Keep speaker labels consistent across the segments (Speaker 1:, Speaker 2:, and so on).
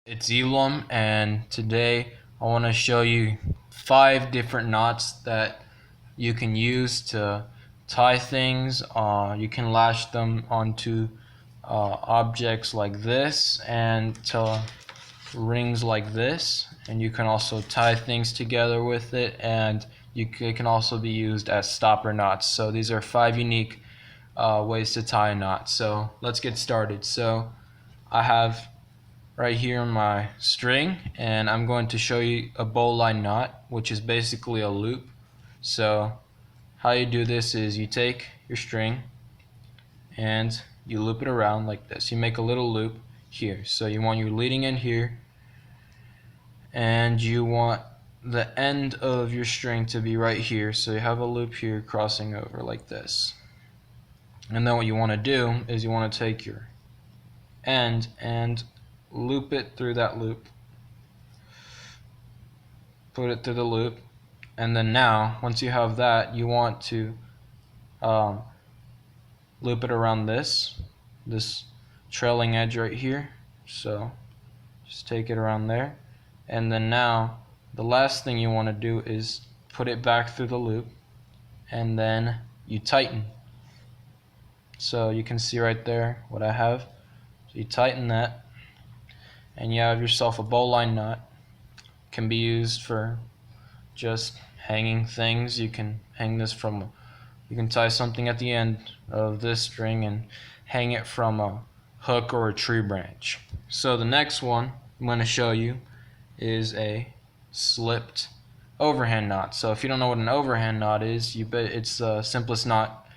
Speaker 1: It's Elam, and today I want to show you 5 different knots that you can use to tie things. You can lash them onto objects like this and to rings like this, and you can also tie things together with it, and it can also be used as stopper knots. So these are 5 unique ways to tie a knot. So let's get started. So I have right here my string, and I'm going to show you a bowline knot, which is basically a loop. So how you do this is you take your string and you loop it around like this. You make a little loop here. So you want your leading end here, and you want the end of your string to be right here. So you have a loop here crossing over like this. And then what you want to do is you want to take your end and loop it through that loop, put it through the loop, and then now once you have that, you want to loop it around this trailing edge right here. So just take it around there, and then now the last thing you want to do is put it back through the loop, and then you tighten. So you can see right there what I have. So you tighten that, and you have yourself a bowline knot. Can be used for just hanging things. You can hang this from, you can tie something at the end of this string and hang it from a hook or a tree branch. So the next one I'm going to show you is a slipped overhand knot. So if you don't know what an overhand knot is, you bet it's the simplest knot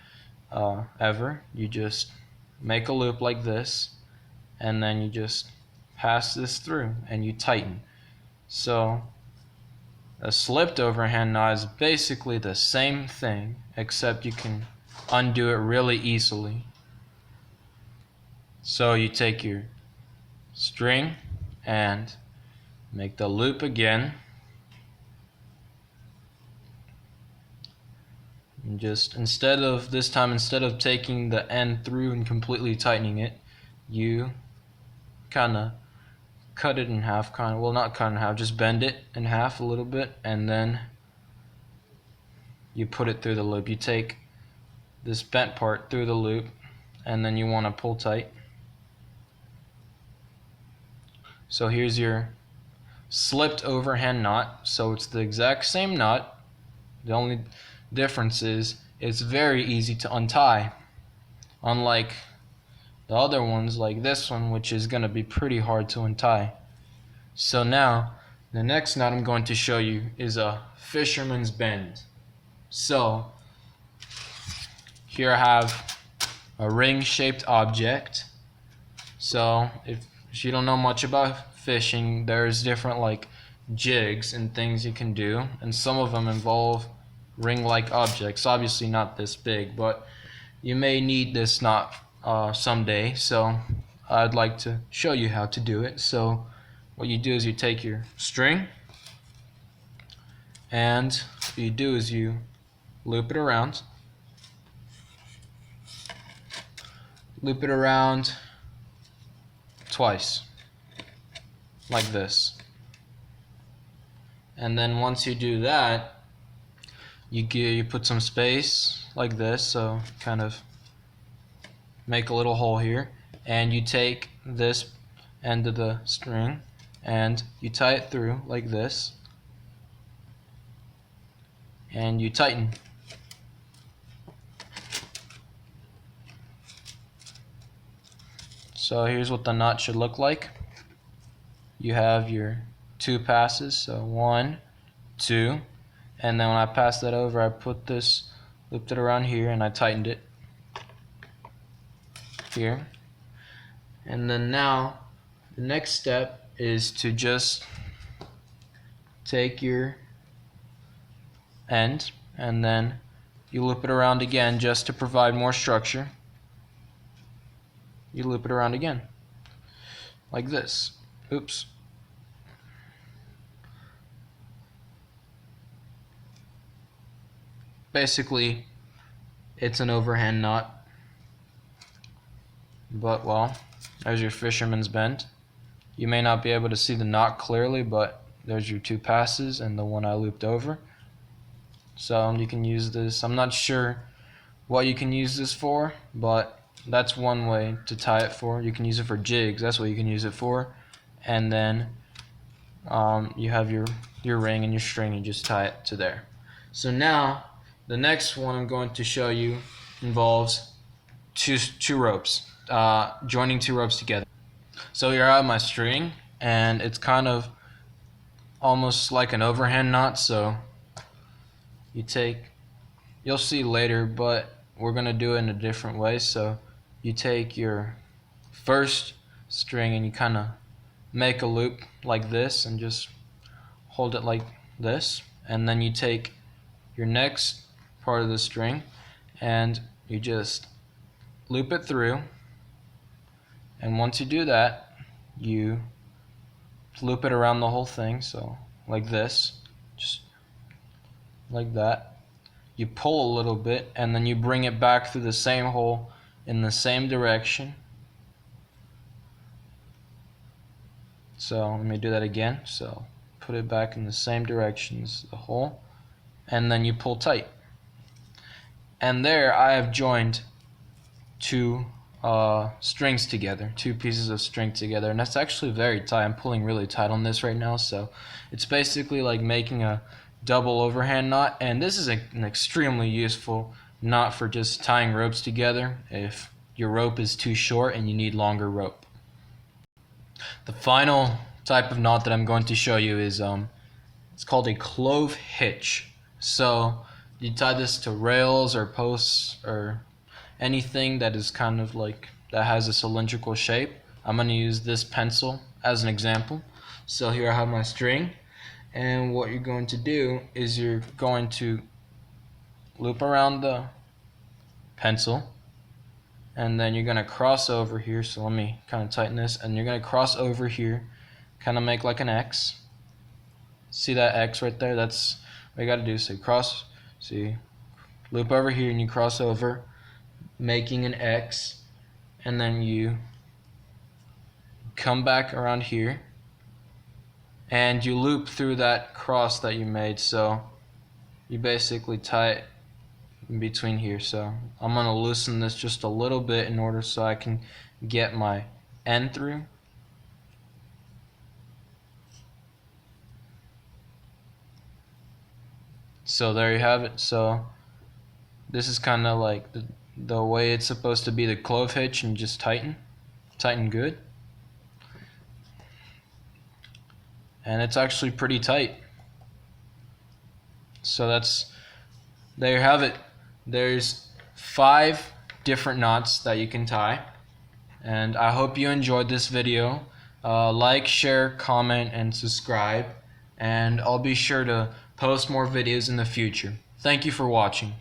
Speaker 1: ever. You just make a loop like this, and then you just pass this through and you tighten. So a slipped overhand knot is basically the same thing, except you can undo it really easily. So you take your string and make the loop again, and just instead of taking the end through and completely tightening it, you kind of cut it in half, well, not cut in half, just bend it in half a little bit, and then you put it through the loop. You take this bent part through the loop, and then you want to pull tight. So here's your slipped overhand knot. So it's the exact same knot. The only difference is it's very easy to untie, unlike the other ones like this one, which is going to be pretty hard to untie. So now the next knot I'm going to show you is a fisherman's bend. So here I have a ring-shaped object. So if you don't know much about fishing, there's different like jigs and things you can do, and some of them involve ring-like objects. Obviously not this big, but you may need this knot someday, so I'd like to show you how to do it. So what you do is you take your string, and what you do is you loop it around, twice like this, and then once you do that, you put some space like this, so kind of make a little hole here, and you take this end of the string and you tie it through like this, and you tighten. So here's what the knot should look like. You have your 2 passes, so 1, 2, and then when I pass that over, I put this, looped it around here, and I tightened it here. And then now the next step is to just take your end and then you loop it around again just to provide more structure. You loop it around again like this. Oops. Basically it's an overhand knot, but well, there's your fisherman's bend. You may not be able to see the knot clearly, but there's your 2 passes and the one I looped over. So you can use this. I'm not sure what you can use this for, but that's one way to tie it for. You can use it for jigs. That's what you can use it for. And then you have your ring and your string. You just tie it to there. So now the next one I'm going to show you involves two ropes, joining 2 ropes together. So here I have my string, and it's kind of almost like an overhand knot. So you'll see later, but we're gonna do it in a different way. So you take your first string and you kind of make a loop like this and just hold it like this, and then you take your next part of the string and you just loop it through, and once you do that, you loop it around the whole thing, so like this, just like that. You pull a little bit and then you bring it back through the same hole in the same direction. So let me do that again. So put it back in the same direction as the hole, and then you pull tight. And there I have joined 2 strings together, 2 pieces of string together, and that's actually very tight. I'm pulling really tight on this right now, so it's basically like making a double overhand knot, and this is an extremely useful knot for just tying ropes together if your rope is too short and you need longer rope. The final type of knot that I'm going to show you is it's called a clove hitch. So you tie this to rails or posts or anything that is kind of like that has a cylindrical shape. I'm going to use this pencil as an example. So here I have my string, and what you're going to do is you're going to loop around the pencil, and then you're going to cross over here. So let me kind of tighten this, and you're going to cross over here, kind of make like an X. See that X right there? That's what you got to do. So you cross, see, loop over here and you cross over, making an X, and then you come back around here and you loop through that cross that you made. So you basically tie it in between here. So I'm going to loosen this just a little bit in order so I can get my end through. So there you have it. So this is kind of like the way it's supposed to be, the clove hitch, and just tighten good. And it's actually pretty tight. So there you have it. There's 5 different knots that you can tie, and I hope you enjoyed this video. Like, share, comment, and subscribe, and I'll be sure to post more videos in the future. Thank you for watching.